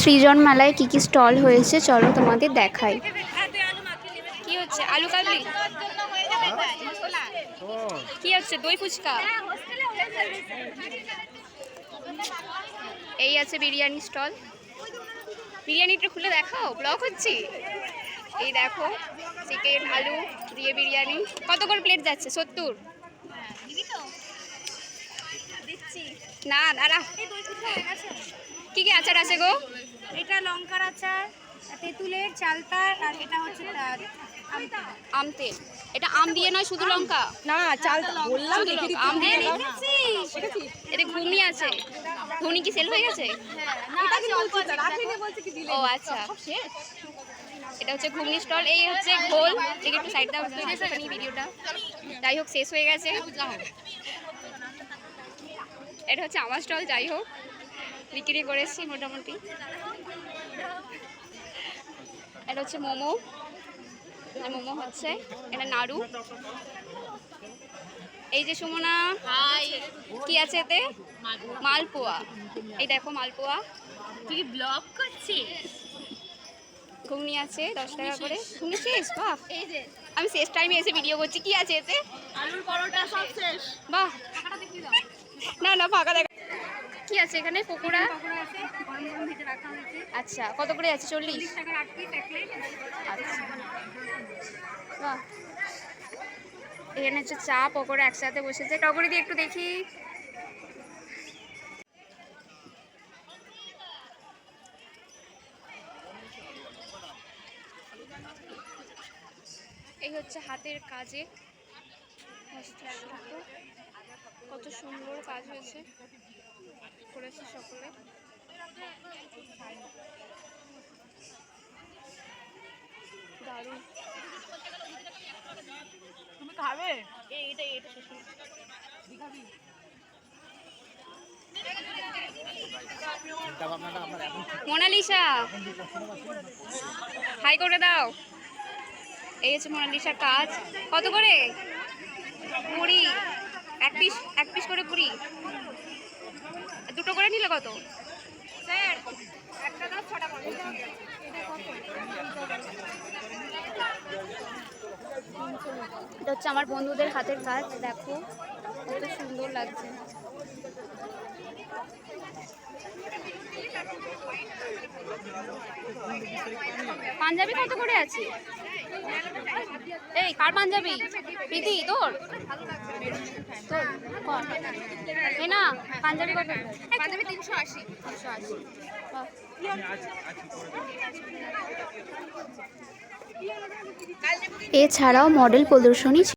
সৃজন মেলায় কি কি স্টল হয়েছে চলো তোমাদের দেখাই। কি হচ্ছে? আলু কাবলি? কি হচ্ছে? দই ফুচকা? এই আছে বিরিয়ানি স্টল। বিরিয়ানিটা খুলে দেখাও, ব্লগ হচ্ছে। এই দেখো চিকেন আলু দিয়ে বিরিয়ানি। কত করে প্লেট যাচ্ছে? 70? না দাঁড়া, কি কি আচার আছে গো? এটা লঙ্কার আচার, তেঁতুলের, চালতার, আর এটা হচ্ছে আম তেল। এটা আম দিয়ে নয়, শুধু লঙ্কা? না চালতা বললাম, শুধু লঙ্কা, আম দিয়ে নেই। এটা ঘুগনি আছে। ঘুগনি কি সেল হয়ে গেছে? ও আচ্ছা, এটা হচ্ছে ঘুগনি স্টল। এই হচ্ছে ঘোল। থেকে একটু সাইড দাও ভিডিওটা। যাই হোক শেষ হয়ে গেছে। এটা হচ্ছে আমার স্টল। যাই হোক বিক্রি করেছি মোটামুটি। এটা হচ্ছে মোমো। মোমো হচ্ছে, এটা নাড়ু। এই যে সুমনা, কি আছে এতে? মালপোয়া। এই দেখো মালপোয়া। তুই ব্লগ করছিস? ঘুগনি আছে 10 টাকা করে। ঘুগনি শেষ? বাহ, আমি শেষ টাইমে এসে ভিডিও করছি। কি আছে এতে? আলুর পরোটা সব শেষ। বাহ, না না ফাঁকা দেখা। কি আছে এখানে? পকোড়া। আচ্ছা, কত করে আছে? 40 আচ্ছা, বাহ। এখানে হচ্ছে চা পকোড়া একসাথে বসেছে। টগরি দিয়ে একটু দেখি। এই হচ্ছে হাতের কাজে হস্তশিল্প। কত সুন্দর কাজ হয়েছে, করেছে সকলে। দারুণ। তুমি খাবে? মোনালিসা, হাই করে দাও। এই হচ্ছে মোনালিসার কাজ। কত করে? পুরি এক পিস করে পুরি। দুটো করে নিলে কত? এটা হচ্ছে আমার বন্ধুদের হাতের কাজ। দেখো কত সুন্দর লাগছে। পাঞ্জাবি কত করে আছে? এই কার পাঞ্জাবি? প্রীতি তোর? তোর এই না পাঞ্জাবি কত? পাঞ্জাবি 380। এছাড়াও মডেল প্রদর্শনী